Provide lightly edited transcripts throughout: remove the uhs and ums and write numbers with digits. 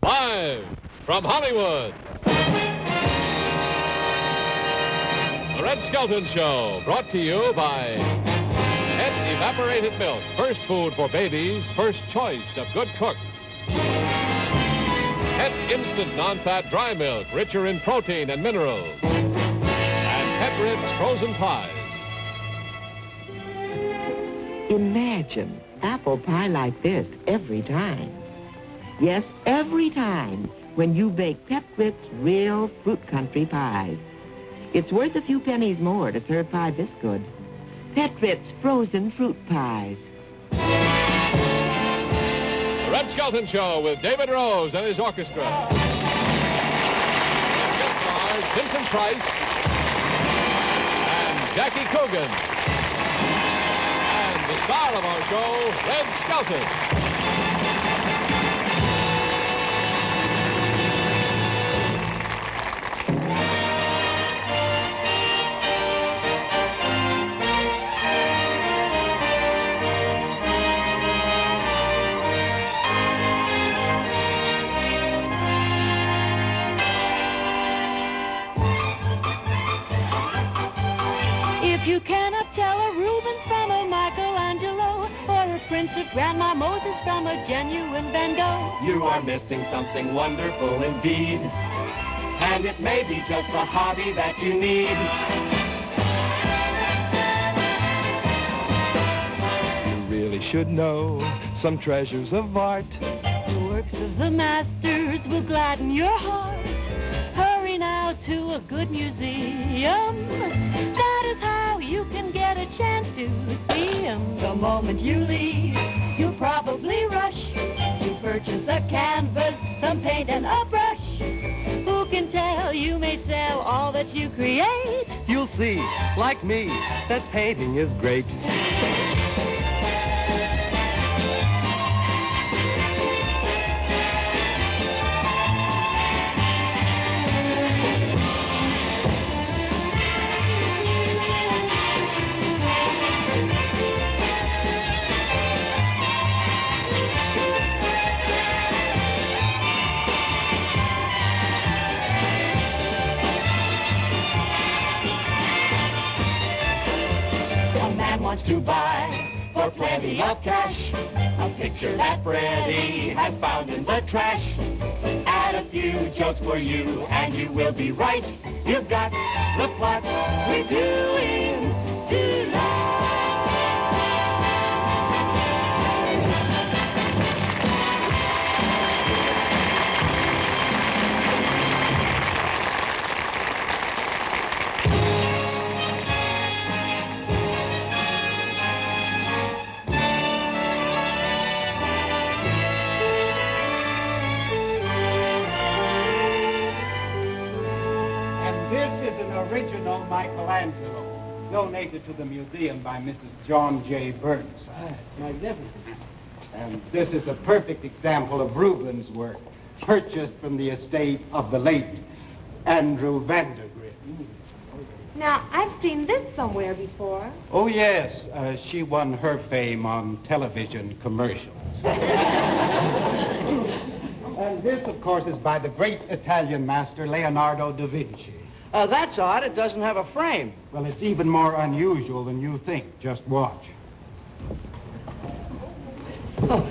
Live from Hollywood, the Red Skelton Show, brought to you by Het Evaporated Milk, first food for babies, first choice of good cooks. Het Instant Non-Fat Dry Milk, richer in protein and minerals. And Het Ritz Frozen Pies. Imagine apple pie like this every time. Yes, every time when you bake Pepperidge real fruit country pies. It's worth a few pennies more to serve pie this good. Pepperidge frozen fruit pies. The Red Skelton Show with David Rose and his orchestra. Guest stars Vincent Price and Jackie Coogan. And the star of our show, Red Skelton. If you cannot tell a Rubens from a Michelangelo, or a print of Grandma Moses from a genuine Van Gogh, you are missing something wonderful indeed. And it may be just a hobby that you need. You really should know some treasures of art. the works of the masters will gladden your heart. Hurry now to a good museum. That is how you can get a chance to see 'em. The moment you leave, you'll probably rush to purchase a canvas, some paint, and a brush. Who can tell, you may sell all that you create. You'll see, like me, that painting is great. Wants to buy for plenty of cash a picture that Freddie has found in the trash. Add a few jokes for you and you will be right. You've got the plot we're doing tonight. Original Michelangelo, donated to the museum by Mrs. John J. Burnside. Magnificent. And this is a perfect example of Rubens' work, purchased from the estate of the late Andrew Vandergrift. Now, I've seen this somewhere before. Oh, yes. She won her fame on television commercials. And this, of course, is by the great Italian master, Leonardo da Vinci. That's odd. It doesn't have a frame. Well, it's even more unusual than you think. Just watch. Oh,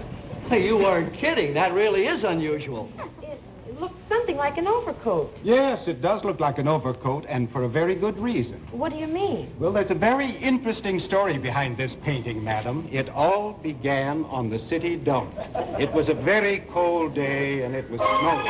you weren't kidding. That really is unusual. It looks something like an overcoat. Yes, it does look like an overcoat, and for a very good reason. What do you mean? Well, there's a very interesting story behind this painting, madam. It all began on the city dump. It was a very cold day, and it was snowing.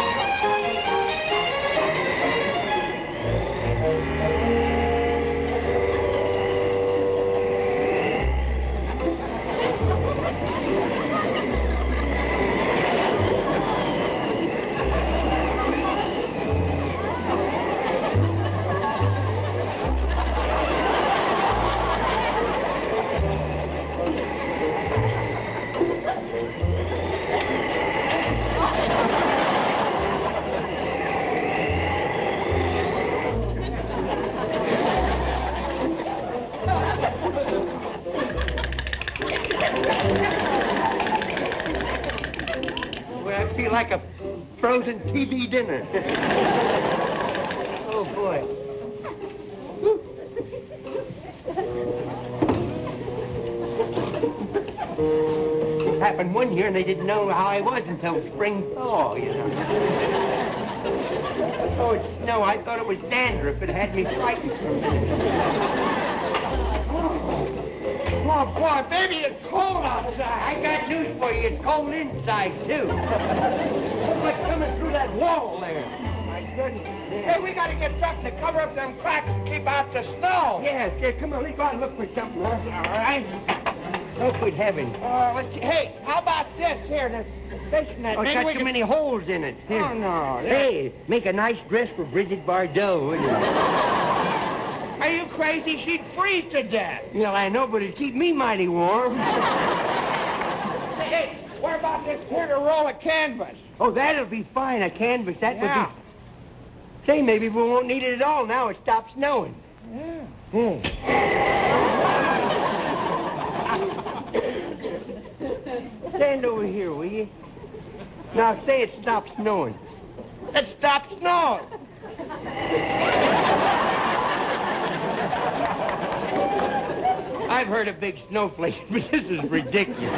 be like a frozen TV dinner. Oh, boy. It happened one year, and they didn't know how I was until spring thaw, you know. Oh, it's snow. I thought it was dandruff. It had me frightened for a minute. Oh, boy, baby, it's cold outside. I got news for you. It's cold inside, too. It's like coming through that wall there. My goodness. Hey, we got to get something to cover up them cracks and keep out the snow. Yes, come on, let's go out and look for something, huh? All right. Oh, good heavens. Let's see. Hey, how about this here? The fishnet. Oh, it's got too many holes in it. Here. Oh, no. Hey, make a nice dress for Bridget Bardot, wouldn't you? Are you crazy? She'd freeze to death. Well, I know, but it'd keep me mighty warm. Hey, what about this here to roll of canvas? Oh, that'll be fine, a canvas. That would Yeah. be... Say, maybe we won't need it at all now. It stops snowing. Yeah. Stand over here, will you? Now say it stops snowing. It stopped snowing. I've heard of big snowflakes, but this is ridiculous.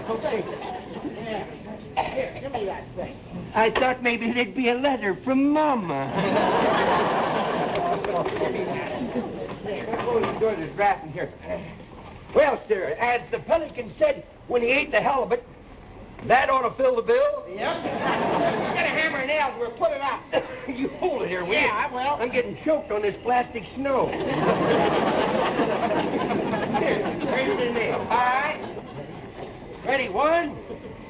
Okay. Here, give me that thing. I thought maybe there'd be a letter from Mama. There's a draft in here. Well, sir, as the pelican said when he ate the halibut, that ought to fill the bill. Yep. Get a hammer and nails. We'll put it out. You hold it here, will you? Yeah, I will. I'm getting choked on this plastic snow. Here, raise the nail. All right. Ready, 1,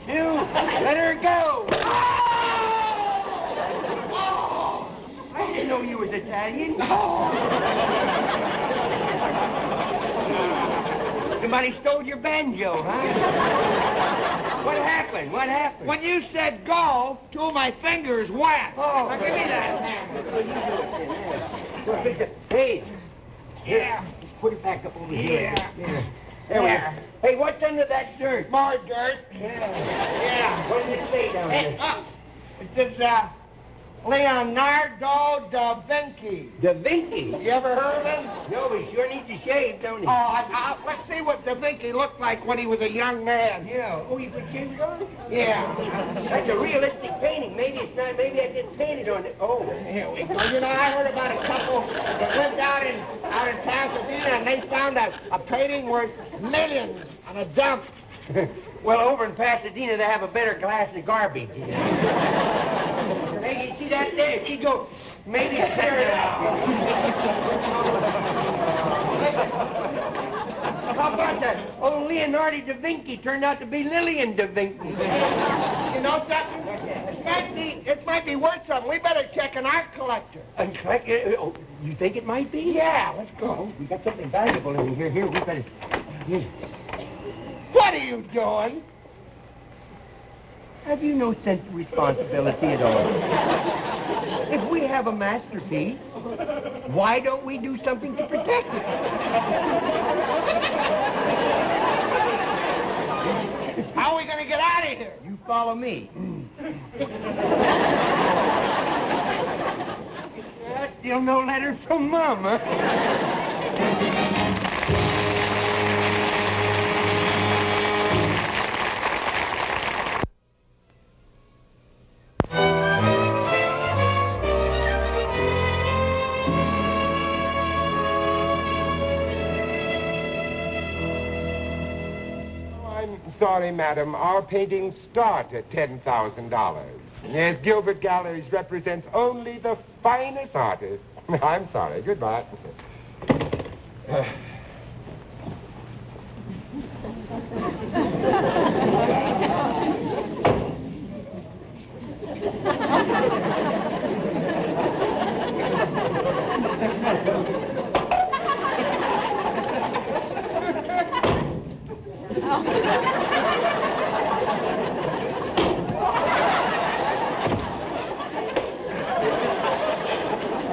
2, let her go. Oh! I didn't know you was Italian. Somebody stole your banjo, huh? What happened? What happened? When you said go, 2 of my fingers went. Oh. Now give me that hammer. Hey. Yeah. Put it back up over here. Yeah. There we are. Hey, what's under that dirt? More dirt. Yeah. What does it say down Hey, there? it says, Leonardo da Vinci. DaVinci? You ever heard of him? No, he sure needs to shave, don't he? Oh, let's see what da Vinci looked like when he was a young man. Yeah. Oh, you put shaved on? Yeah. That's a realistic painting. Maybe it's not. Maybe I didn't paint it on it. Oh. Here we go. You know, I heard about a couple that lived out in Pasadena, and they found a painting worth millions on a dump. Well, over in Pasadena, they have a better class of garbage. Hey, you see that there? She go, maybe clear it out. How about that? Oh, Leonardo da Vinci turned out to be Lillian da Vinci. You know something? It might be worth something. We better check an art collector. Oh, you think it might be? Yeah, let's go. Oh, we got something valuable in here. Here, we better... Here. What are you doing? Have you no sense of responsibility at all? If we have a masterpiece, why don't we do something to protect it? How are we going to get out of here? You follow me. Still no letter from Mama. Sorry, madam. Our paintings start at $10,000. Yes, Gilbert Galleries represents only the finest artists. I'm sorry. Goodbye.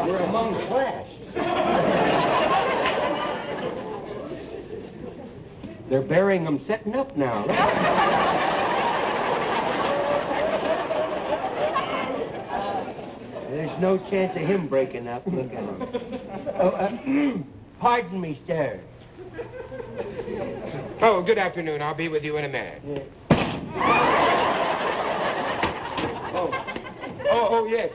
We're among the class. They're burying them setting up now. There's no chance of him breaking up. Look at him. Oh, pardon me, sir. Oh, good afternoon. I'll be with you in a minute. Oh, yes.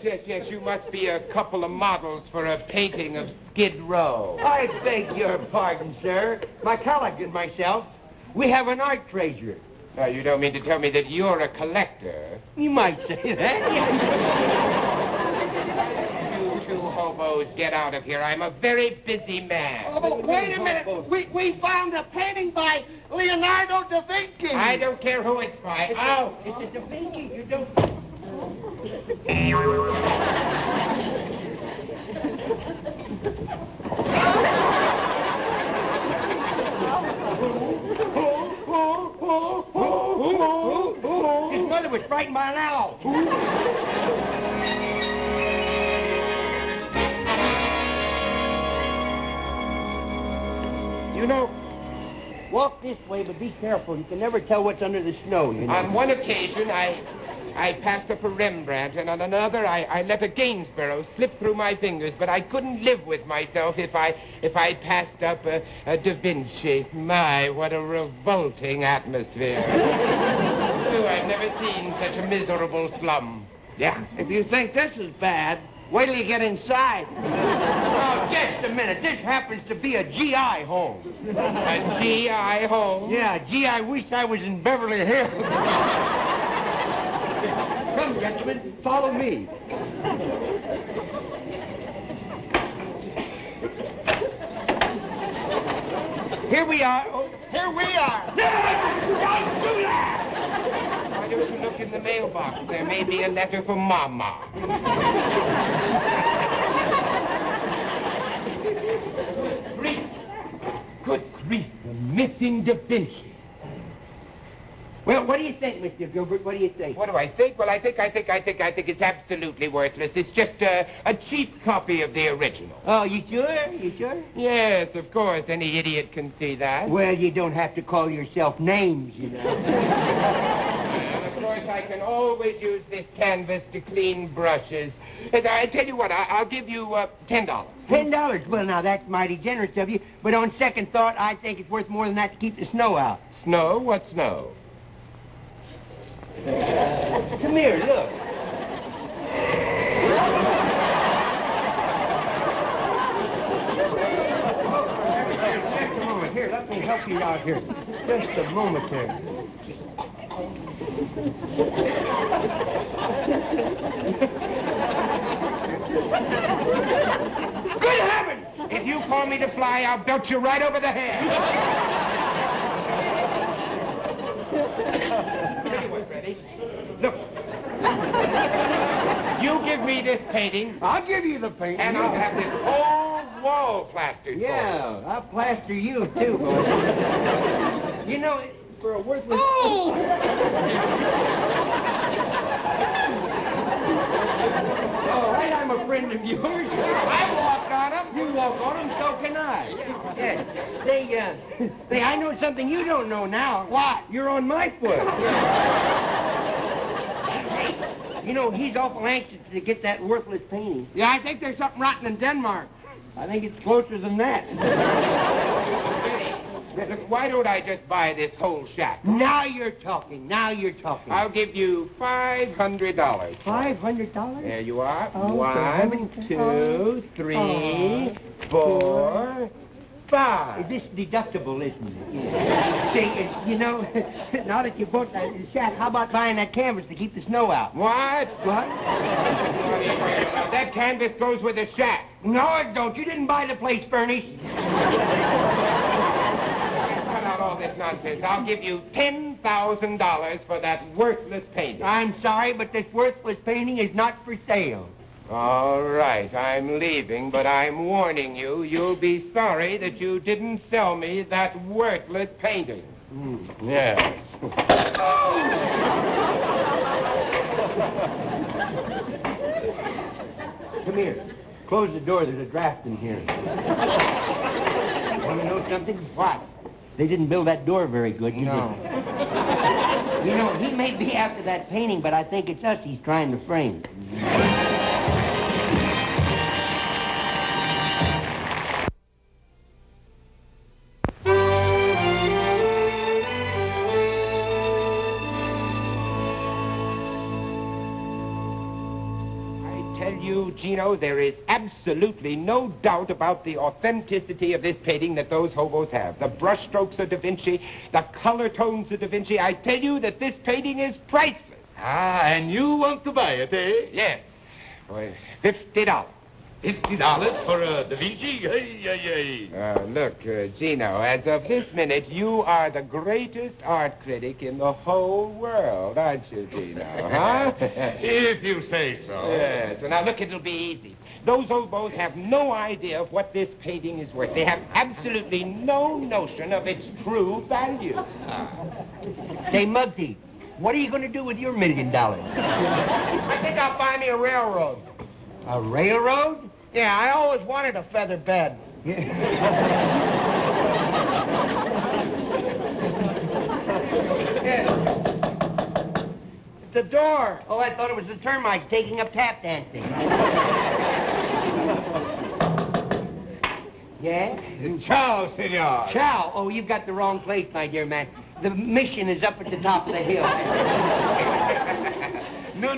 You must be a couple of models for a painting of Skid Row. I beg your pardon, sir. My colleague and myself, we have an art treasure. You don't mean to tell me that you're a collector? You might say that. You two hobos, get out of here. I'm a very busy man. Oh, wait a minute. We found a painting by Leonardo da Vinci. I don't care who it's by. Out. It's a da Vinci. You don't... His mother was frightened by an owl. You know, walk this way, but be careful. You can never tell what's under the snow, you know. On one occasion, I passed up a Rembrandt, and on another, I let a Gainsborough slip through my fingers, but I couldn't live with myself if I passed up a DaVinci. My, what a revolting atmosphere. I've never seen such a miserable slum. Yeah, if you think this is bad, wait till you get inside. Oh, just a minute. This happens to be a GI home. A GI home? Yeah, gee, I wish I was in Beverly Hills. Come, gentlemen, follow me. Here we are. Oh, here we are. No! Don't do that! Why don't you look in the mailbox? There may be a letter for Mama. Grief. Good grief. The missing DaVinci. Well, what do you think, Mr. Gilbert? What do you think? What do I think? Well, I think it's absolutely worthless. It's just a cheap copy of the original. Oh, you sure? You sure? Yes, of course. Any idiot can see that. Well, you don't have to call yourself names, you know. Well, of course, I can always use this canvas to clean brushes. I tell you what, I'll give you $10. $10? Well, now, that's mighty generous of you. But on second thought, I think it's worth more than that to keep the snow out. Snow? What snow? Come here, look. Just a moment. Here, let me help you out here. Just a moment there. Good heavens! If you call me to fly, I'll belt you right over the head. Tell you what, Freddie. Look. You give me this painting. I'll give you the painting. And I'll have this whole wall plastered. Yeah, I'll plaster you, too, boy. You know, for a worthless... Oh! All right, I'm a friend of yours. I walk on them. You walk on them, so can I. Yeah. Say, I know something you don't know now. What? You're on my foot. Hey, you know, he's awful anxious to get that worthless painting. Yeah, I think there's something rotten in Denmark. I think it's closer than that. Look, why don't I just buy this whole shack? Now you're talking. Now you're talking. I'll give you $500. $500? There you are. Oh, 1, 2, 3, 4, 5. This is deductible, isn't it? Yeah. See, you know, now that you bought that shack, how about buying that canvas to keep the snow out? What? What? That canvas goes with the shack. No, it don't. You didn't buy the place furnished. Cut out all this nonsense. I'll give you $10,000 for that worthless painting. I'm sorry, but this worthless painting is not for sale. All right, I'm leaving, but I'm warning you, you'll be sorry that you didn't sell me that worthless painting. Yes. Come here. Close the door. There's a draft in here. Want to know something? What? They didn't build that door very good, did No. they? You know, he may be after that painting, but I think it's us he's trying to frame. tell you, Gino, there is absolutely no doubt about the authenticity of this painting that those hobos have. The brushstrokes are DaVinci, the color tones are DaVinci. I tell you that this painting is priceless. Ah, and you want to buy it, eh? Yes. Well, $50. $50 for DaVinci? Hey. Look, Gino, as of this minute, you are the greatest art critic in the whole world, aren't you, Gino, huh? If you say so. Yes. So now, look, it'll be easy. Those hobos have no idea of what this painting is worth. They have absolutely no notion of its true value. Say, Muggsy, what are you going to do with your $1 million? I think I'll buy me a railroad. A railroad? Yeah, I always wanted a feather bed. The door. Oh, I thought it was the termites taking up tap dancing. Yeah? Ciao, senor. Ciao. Oh, you've got the wrong place, my dear man. The mission is up at the top of the hill. No,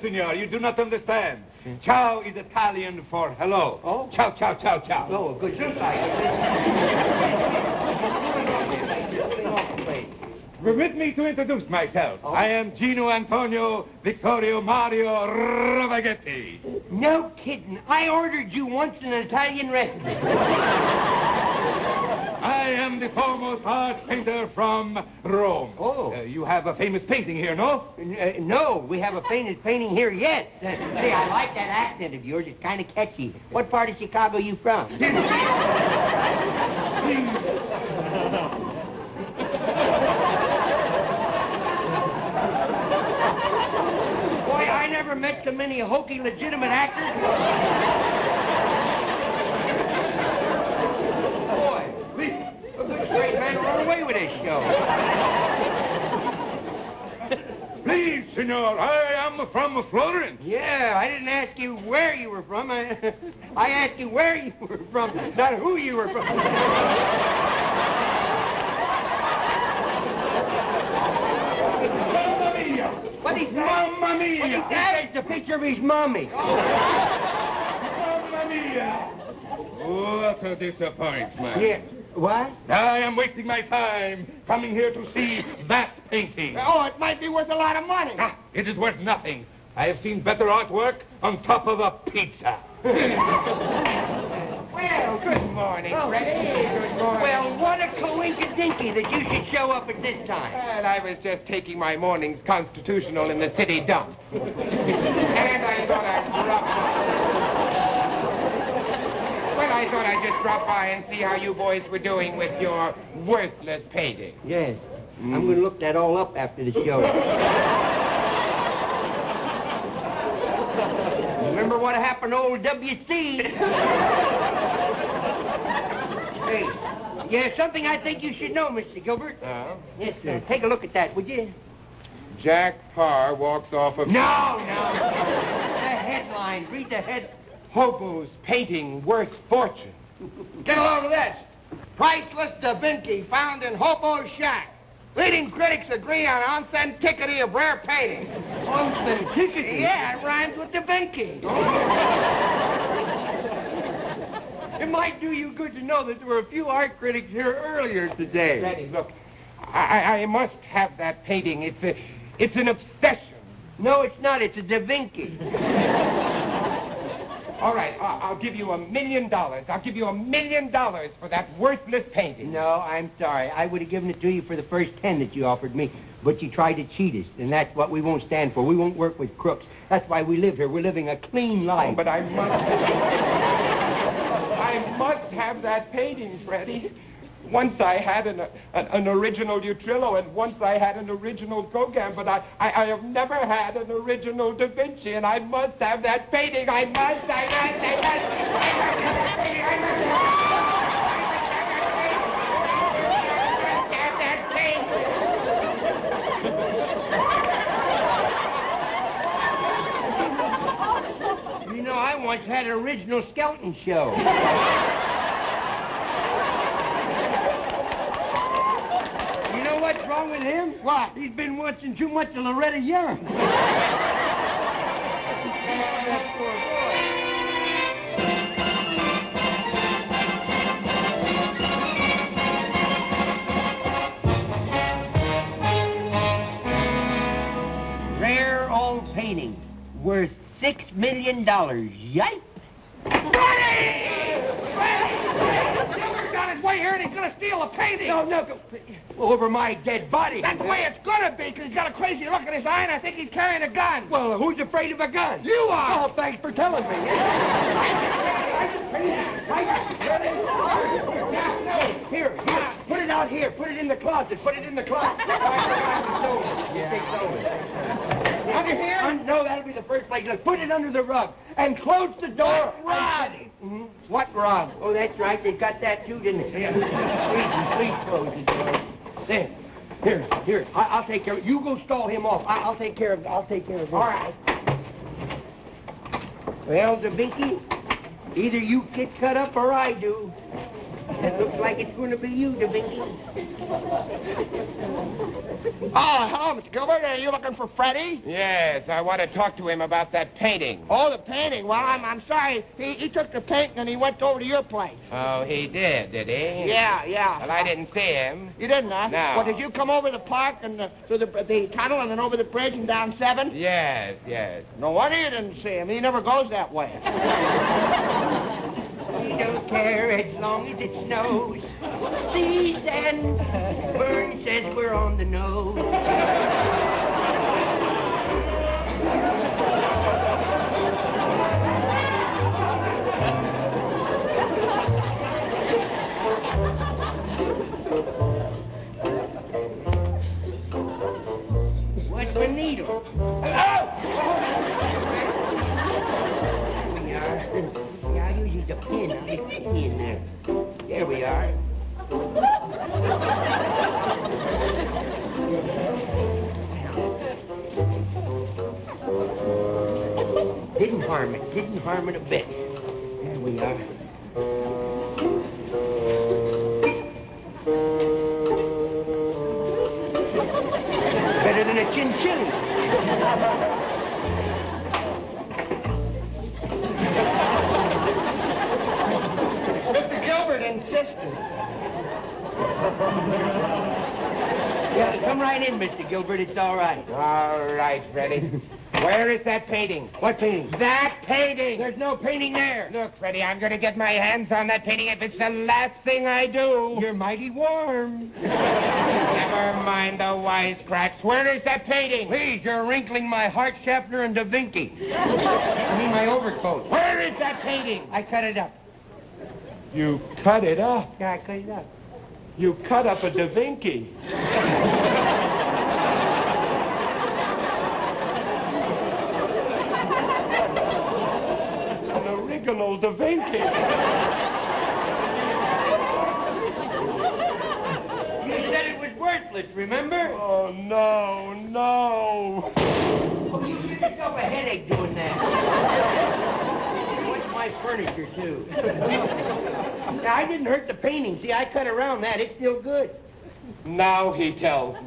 senor. You do not understand. Ciao is Italian for hello. Oh? Ciao. Oh, good society. Permit me to introduce myself. Oh. I am Gino Antonio Vittorio Mario Ravaghetti. No kidding. I ordered you once in an Italian restaurant. I am the foremost art painter from Rome. Oh. You have a famous painting here, no? No, we have a famous painting here yet. Say, I like that accent of yours. It's kind of catchy. What part of Chicago you from? Boy, I never met so many hokey legitimate actors. Boy, a good straight man run away with this show. Please, senor, I am from Florence. Yeah, I didn't ask you where you were from. I asked you where you were from, not who you were from. What he said? Mamma mia! What he said is the picture of his mommy. Mamma mia! What a disappointment. Yeah. What? I am wasting my time coming here to see that painting. Oh, it might be worth a lot of money. It is worth nothing. I have seen better artwork on top of a pizza. Well, good morning, Freddie. Good morning. Well, what a coinkydinky that you should show up at this time. Well, I was just taking my morning's constitutional in the city dump. And I thought I'd drop by. Well, I thought I'd just drop by and see how you boys were doing with your worthless painting. Yes. I'm going to look that all up after the show. Remember what happened to old W.C.? Hey, yeah, something I think you should know, Mr. Gilbert. Yes, sir. Take a look at that, would you? Jack Parr walks off of... No. The headline. Read the head. Hobo's painting worth fortune. Get a load of this. Priceless DaVinci found in Hobo's shack. Leading critics agree on authenticity of rare painting. Authenticity? Yeah, it rhymes with DaVinci. It might do you good to know that there were a few art critics here earlier today. Freddie, look, I must have that painting. It's an obsession. No, it's not. It's a DaVinci. All right, I'll give you $1 million. I'll give you $1 million for that worthless painting. No, I'm sorry. I would have given it to you for the first 10 that you offered me, but you tried to cheat us, and that's what we won't stand for. We won't work with crooks. That's why we live here. We're living a clean life. Oh, but I must have that painting, Freddie. Once I had an original Utrillo, and once I had an original Coogan, but I have never had an original DaVinci, and I must have that painting. I must have that painting. You know, I once had an original Skelton Show. What's wrong with him? What? He's been watching too much of Loretta Young. Rare old painting, worth $6 million. Yipe! He's on his way here and he's going to steal a painting. No, over my dead body. That's the way it's going to be, because he's got a crazy look in his eye, and I think he's carrying a gun. Well, who's afraid of a gun? You are. Oh, thanks for telling me. Here, put it out here. Put it in the closet. Put it in the closet. Under here? No, that'll be the first place. Look, put it under the rug and close the door. Rug. What rug? Oh, that's right. They got that too, didn't they? Please close the door. There. Here. I'll take care of it. You go stall him off. I'll take care of it. All right. Well, DaVinci, either you get cut up or I do. It looks like it's going to be you, DaVinci. Oh, hello, Mr. Gilbert. Are you looking for Freddie? Yes, I want to talk to him about that painting. Oh, the painting. Well, I'm sorry. He took the painting and he went over to your place. Oh, he did he? Yeah. Well, I didn't see him. You didn't, huh? No. Well, did you come over the park and through the tunnel and then over the bridge and down 7? Yes. No wonder you didn't see him. He never goes that way. We don't care as long as it snows. Seas and Burns says we're on the nose. What's the needle? Hello! I'll use the pin. I'll get the pin there. There we are. Didn't harm it a bit. There we are. Better than a chinchilla. Mr. Gilbert insisted. Yeah, come right in, Mr. Gilbert. It's all right. All right, Freddie. Where is that painting? What painting? That painting! There's no painting there. Look, Freddie, I'm going to get my hands on that painting if it's the last thing I do. You're mighty warm. Never mind the wisecracks. Where is that painting? Please, you're wrinkling my heart, Schaffner, and DaVinci. I mean my overcoat. Where is that painting? I cut it up. You cut it up? Yeah, I cut it up. You cut up a DaVinci. An original DaVinci. You said it was worthless, remember? Oh, no. Oh, you give yourself a headache doing that. What's my furniture, too? Now, I didn't hurt the painting. See, I cut around that. It's still good. Now he tells me.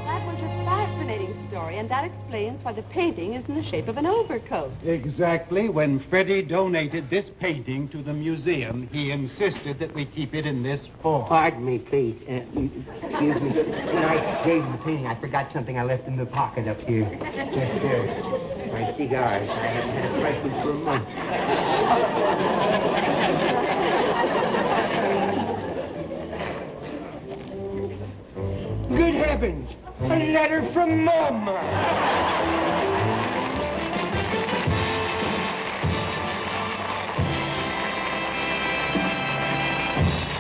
That was a fascinating story, and that explains why the painting is in the shape of an overcoat. Exactly. When Freddie donated this painting to the museum, he insisted that we keep it in this form. Pardon me, please. Excuse me. When I gave him the painting, I forgot something I left in the pocket up here. Just there. My cigars. I haven't had a fresh one for a month. Good heavens! A letter from Mama!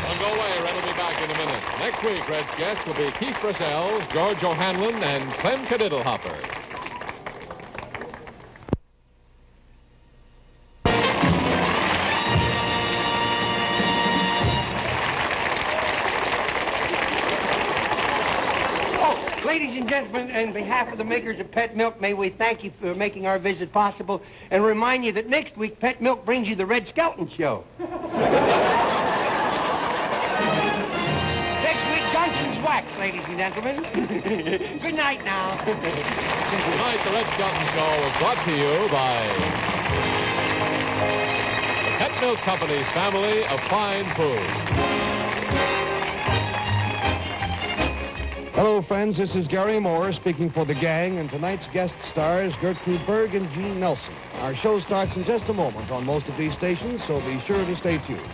Don't go away. Red will be back in a minute. Next week, Red's guests will be Keith Purcell, George O'Hanlon, and Clem Cadiddlehopper. Ladies and gentlemen, on behalf of the makers of Pet Milk, may we thank you for making our visit possible and remind you that next week Pet Milk brings you the Red Skelton Show. Next week, Johnson's wife. Relax, ladies and gentlemen. Good night now. Tonight, the Red Skelton Show was brought to you by the Pet Milk Company's family of fine food. Hello, friends. This is Gary Moore speaking for the gang, and tonight's guest stars Gertrude Berg and Gene Nelson. Our show starts in just a moment on most of these stations, so be sure to stay tuned.